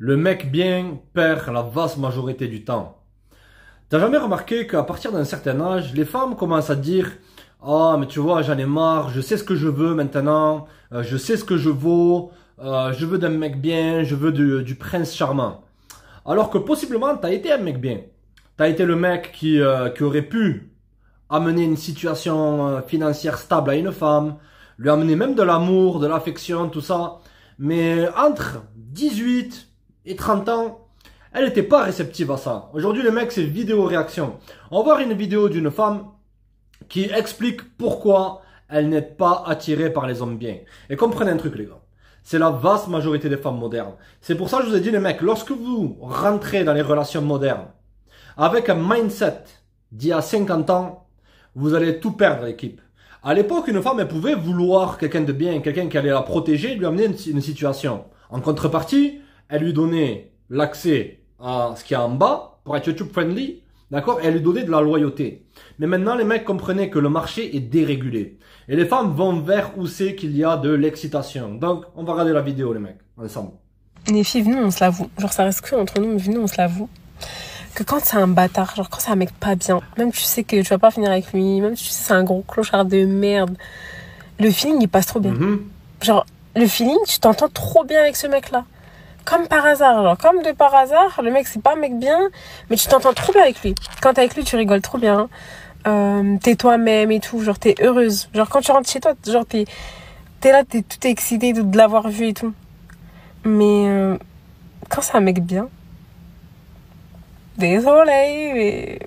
Le mec bien perd la vaste majorité du temps. T'as jamais remarqué qu'à partir d'un certain âge, les femmes commencent à dire «Ah, mais tu vois, j'en ai marre, je sais ce que je veux maintenant, je sais ce que je vaux, je veux d'un mec bien, je veux du prince charmant.» Alors que possiblement, t'as été un mec bien. T'as été le mec qui aurait pu amener une situation financière stable à une femme, lui amener même de l'amour, de l'affection, tout ça. Mais entre 18 et 30 ans, elle n'était pas réceptive à ça. Aujourd'hui, le mec, c'est vidéo réaction. On va voir une vidéo d'une femme qui explique pourquoi elle n'est pas attirée par les hommes bien. Et comprenez un truc, les gars. C'est la vaste majorité des femmes modernes. C'est pour ça que je vous ai dit, les mecs, lorsque vous rentrez dans les relations modernes, avec un mindset d'il y a 50 ans, vous allez tout perdre, l'équipe. À l'époque, une femme, elle pouvait vouloir quelqu'un de bien, quelqu'un qui allait la protéger, lui amener une situation. En contrepartie, elle lui donnait l'accès à ce qu'il y a en bas pour être YouTube friendly, d'accord, et elle lui donnait de la loyauté. Mais maintenant, les mecs comprenaient que le marché est dérégulé. Et les femmes vont vers où c'est qu'il y a de l'excitation. Donc, on va regarder la vidéo, les mecs, ensemble. Les filles, venez, on se l'avoue. Genre, ça reste que entre nous, mais venez, on se l'avoue. Que quand c'est un bâtard, genre quand c'est un mec pas bien, même tu sais que tu vas pas finir avec lui, même tu sais que c'est un gros clochard de merde, le feeling il passe trop bien. Genre, le feeling, tu t'entends trop bien avec ce mec-là. Comme par hasard, genre, comme de par hasard, le mec c'est pas un mec bien, mais tu t'entends trop bien avec lui. Quand t'es avec lui, tu rigoles trop bien. T'es toi-même et tout, genre t'es heureuse. Genre quand tu rentres chez toi, genre t'es là, t'es tout excitée de l'avoir vu et tout. Mais quand c'est un mec bien, désolée, mais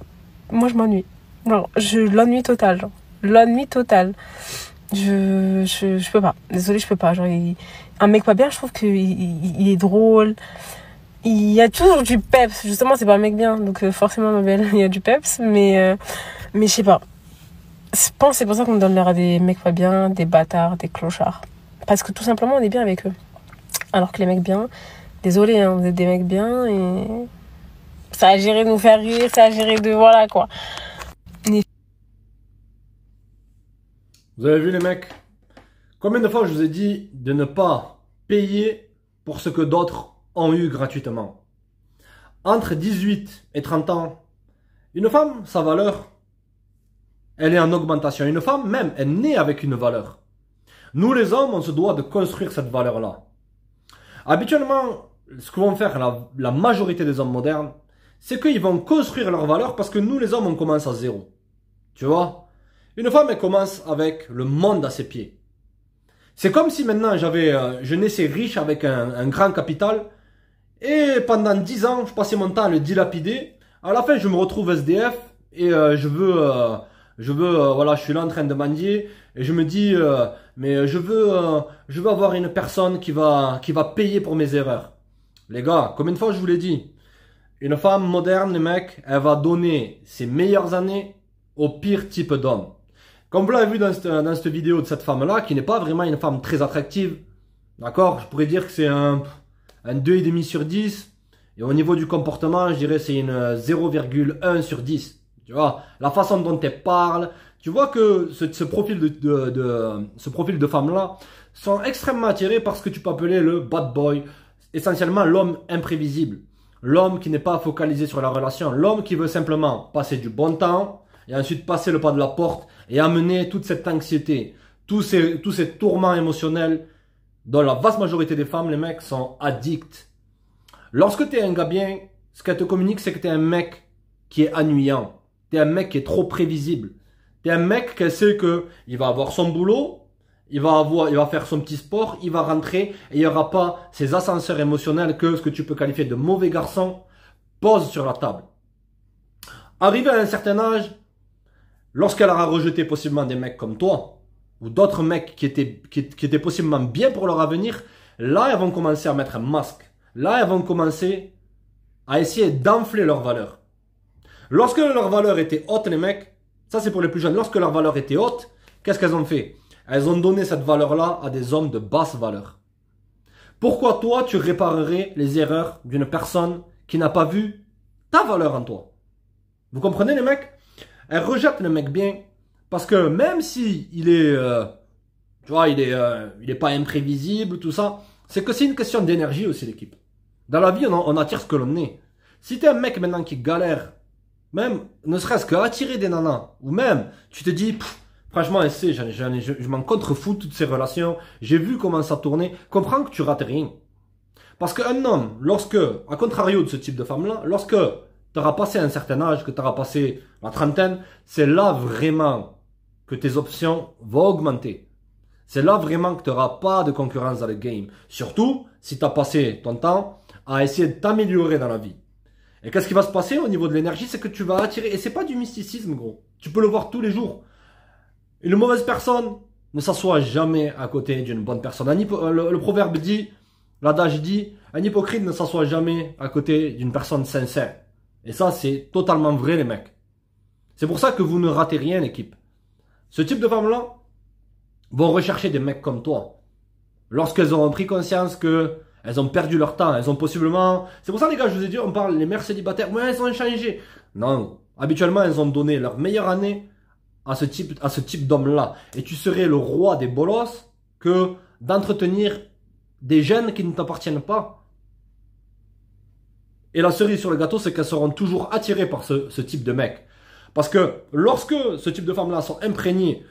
moi je m'ennuie. Genre, l'ennui total, genre. L'ennui total. Je peux pas. Désolée, je peux pas. Genre, un mec pas bien, je trouve qu'il est drôle. Il y a toujours du peps. Justement, c'est pas un mec bien. Donc, forcément, ma belle, il y a du peps. Mais je sais pas. Je pense que c'est pour ça qu'on donne l'air à des mecs pas bien, des bâtards, des clochards. Parce que tout simplement, on est bien avec eux. Alors que les mecs bien, désolé, hein, vous êtes des mecs bien et ça a géré de nous faire rire, ça a géré de... Voilà, quoi. Vous avez vu, les mecs? Combien de fois je vous ai dit de ne pas payer pour ce que d'autres ont eu gratuitement? Entre 18 et 30 ans, une femme, sa valeur, elle est en augmentation. Une femme, même, elle naît avec une valeur. Nous, les hommes, on se doit de construire cette valeur-là. Habituellement, ce que vont faire la majorité des hommes modernes, c'est qu'ils vont construire leur valeur parce que nous, les hommes, on commence à zéro. Tu vois? Une femme, elle commence avec le monde à ses pieds. C'est comme si maintenant, je naissais riche avec un grand capital et pendant 10 ans, je passais mon temps à le dilapider. À la fin, je me retrouve SDF et voilà, je suis là en train de mendier et je me dis, mais je veux avoir une personne qui va payer pour mes erreurs. Les gars, combien de fois je vous l'ai dit? Une femme moderne, les mecs, elle va donner ses meilleures années au pire type d'homme. Comme vous l'avez vu dans cette vidéo de cette femme-là, qui n'est pas vraiment une femme très attractive, d'accord? Je pourrais dire que c'est un 2,5 sur 10. Et au niveau du comportement, je dirais que c'est une 0,1 sur 10. Tu vois, la façon dont elle parle, tu vois que ce profil de femme-là sont extrêmement attirés par ce que tu peux appeler le bad boy. Essentiellement l'homme imprévisible. L'homme qui n'est pas focalisé sur la relation. L'homme qui veut simplement passer du bon temps et ensuite passer le pas de la porte et amener toute cette anxiété, tous ces tourments émotionnels dont la vaste majorité des femmes, les mecs, sont addicts. Lorsque tu es un gars bien, ce qu'elle te communique, c'est que tu es un mec qui est ennuyant. Tu es un mec qui est trop prévisible. Tu es un mec qui sait qu'il va avoir son boulot, il va faire son petit sport, il va rentrer et il n'y aura pas ces ascenseurs émotionnels que ce que tu peux qualifier de mauvais garçon pose sur la table. Arrivé à un certain âge, lorsqu'elle aura rejeté possiblement des mecs comme toi, ou d'autres mecs qui étaient possiblement bien pour leur avenir, là, elles vont commencer à mettre un masque. Là, elles vont commencer à essayer d'enfler leur valeur. Lorsque leur valeur était haute, les mecs, ça c'est pour les plus jeunes, lorsque leur valeur était haute, qu'est-ce qu'elles ont fait? Elles ont donné cette valeur-là à des hommes de basse valeur. Pourquoi toi, tu réparerais les erreurs d'une personne qui n'a pas vu ta valeur en toi? Vous comprenez, les mecs? Elles rejettent le mec bien parce que même si il est, tu vois, il est pas imprévisible, tout ça, c'est que c'est une question d'énergie aussi, l'équipe. Dans la vie, on attire ce que l'on est. Si t'es un mec maintenant qui galère, même ne serait-ce qu'à attirer des nanas, ou même tu te dis, franchement, je m'en contrefous toutes ces relations, j'ai vu comment ça tournait, comprends que tu rates rien. Parce qu'un homme, lorsque, à contrario de ce type de femme-là, lorsque tu auras passé un certain âge, que tu auras passé la trentaine, c'est là vraiment que tes options vont augmenter. C'est là vraiment que tu n'auras pas de concurrence dans le game. Surtout si tu as passé ton temps à essayer de t'améliorer dans la vie. Et qu'est-ce qui va se passer au niveau de l'énergie? C'est que tu vas attirer, et c'est pas du mysticisme gros, tu peux le voir tous les jours. Une mauvaise personne ne s'assoit jamais à côté d'une bonne personne. Le proverbe dit, l'adage dit, un hypocrite ne s'assoit jamais à côté d'une personne sincère. Et ça c'est totalement vrai les mecs. C'est pour ça que vous ne ratez rien l'équipe. Ce type de femmes-là vont rechercher des mecs comme toi. Lorsqu'elles auront pris conscience que elles ont perdu leur temps, elles ont possiblement... C'est pour ça les gars, je vous ai dit, on parle les mères célibataires, ouais, elles ont changé. Non, habituellement, elles ont donné leur meilleure année à ce type d'homme-là. Et tu serais le roi des bolosses que d'entretenir des gènes qui ne t'appartiennent pas. Et la cerise sur le gâteau, c'est qu'elles seront toujours attirées par ce type de mec. Parce que lorsque ce type de femmes-là sont imprégnées,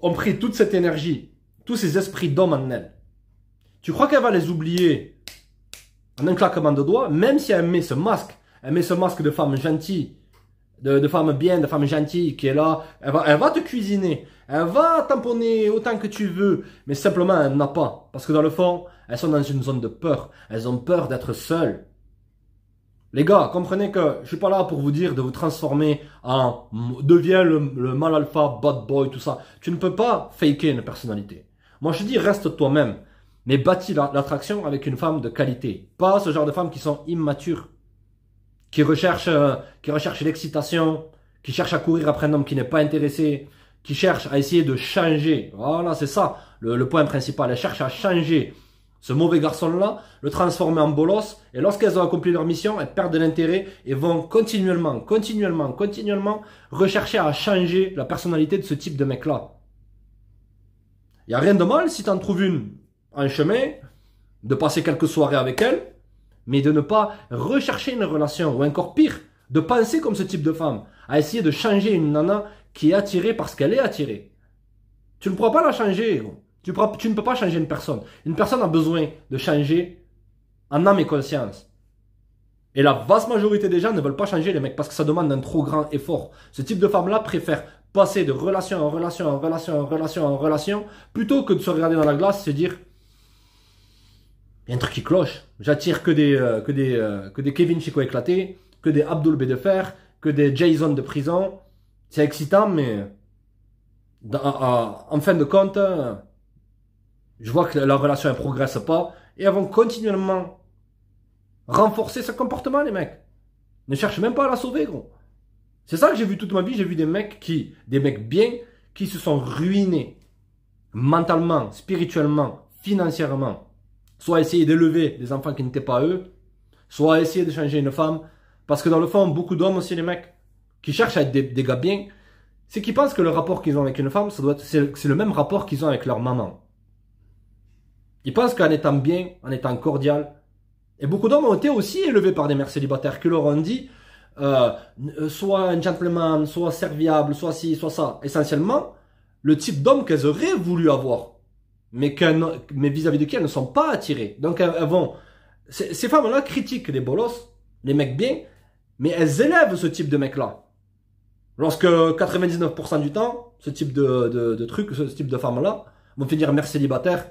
ont pris toute cette énergie, tous ces esprits d'homme en elles, tu crois qu'elle va les oublier en un claquement de doigts, même si elle met ce masque de femme gentille, de femme bien, de femme gentille qui est là, elle va te cuisiner, elle va tamponner autant que tu veux, mais simplement elle n'a pas. Parce que dans le fond, elles sont dans une zone de peur, elles ont peur d'être seules. Les gars, comprenez que je suis pas là pour vous dire de vous transformer en deviens le mal alpha, bad boy, tout ça. Tu ne peux pas faker une personnalité. Moi je te dis reste toi-même. Mais bâtis l'attraction avec une femme de qualité. Pas ce genre de femmes qui sont immatures. Qui recherchent l'excitation. Qui cherchent à courir après un homme qui n'est pas intéressé. Qui cherchent à essayer de changer. Voilà, c'est ça le point principal. Elles cherchent à changer ce mauvais garçon-là, le transformer en bolos. Et lorsqu'elles ont accompli leur mission, elles perdent de l'intérêt et vont continuellement rechercher à changer la personnalité de ce type de mec-là. Il n'y a rien de mal si tu en trouves une en chemin, de passer quelques soirées avec elle, mais de ne pas rechercher une relation, ou encore pire, de penser comme ce type de femme, à essayer de changer une nana qui est attirée parce qu'elle est attirée. Tu ne pourras pas la changer, tu ne peux pas changer une personne. Une personne a besoin de changer en âme et conscience. Et la vaste majorité des gens ne veulent pas changer les mecs parce que ça demande un trop grand effort. Ce type de femme-là préfère passer de relation en relation en relation en relation en relation plutôt que de se regarder dans la glace et se dire il y a un truc qui cloche. J'attire que des Kevin Chico éclatés, que des Abdul B de fer, que des Jason de prison. C'est excitant, mais en fin de compte, je vois que la relation ne progresse pas et elles vont continuellement renforcer ce comportement, les mecs. Ne cherche même pas à la sauver, gros. C'est ça que j'ai vu toute ma vie. J'ai vu des mecs bien, qui se sont ruinés mentalement, spirituellement, financièrement. Soit essayer d'élever des enfants qui n'étaient pas eux, soit essayer de changer une femme. Parce que dans le fond, beaucoup d'hommes aussi, les mecs, qui cherchent à être des gars bien, c'est qu'ils pensent que le rapport qu'ils ont avec une femme, c'est le même rapport qu'ils ont avec leur maman. Ils pensent qu'en étant bien, en étant cordial, et beaucoup d'hommes ont été aussi élevés par des mères célibataires qui leur ont dit soit un gentleman, soit serviable, soit ci, soit ça. Essentiellement, le type d'homme qu'elles auraient voulu avoir, mais vis-à-vis de qui elles ne sont pas attirées. Donc elles vont... Ces femmes-là critiquent les bolos, les mecs bien, mais elles élèvent ce type de mec-là. Lorsque 99% du temps, ce type de truc, ce type de femmes-là vont finir mères célibataires,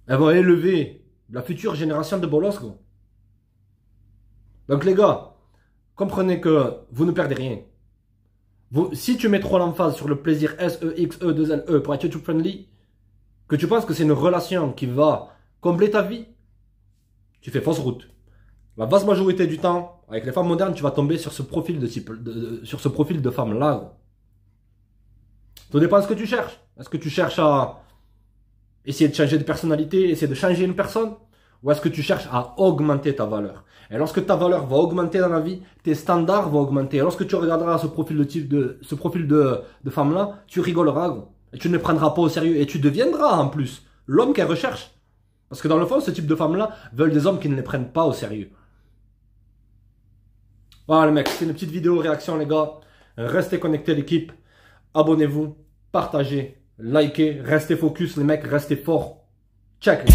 elles vont élever la future génération de bolos, gros. Donc les gars, comprenez que vous ne perdez rien. Si tu mets trop l'emphase sur le plaisir SEXE2LE pour être YouTube friendly, que tu penses que c'est une relation qui va combler ta vie, tu fais fausse route. La vaste majorité du temps, avec les femmes modernes, tu vas tomber sur ce profil de femme-là. Tout dépend de ce que tu cherches. Est-ce que tu cherches à essayer de changer de personnalité, essayer de changer une personne? Ou est-ce que tu cherches à augmenter ta valeur? Et lorsque ta valeur va augmenter dans la vie, tes standards vont augmenter. Et lorsque tu regarderas ce profil de femme-là, tu rigoleras, gros. Et tu ne le prendras pas au sérieux. Et tu deviendras en plus l'homme qu'elle recherche. Parce que dans le fond, ce type de femmes-là veulent des hommes qui ne les prennent pas au sérieux. Voilà les mecs, c'est une petite vidéo réaction les gars. Restez connectés l'équipe. Abonnez-vous, partagez, likez, restez focus les mecs, restez forts. Check.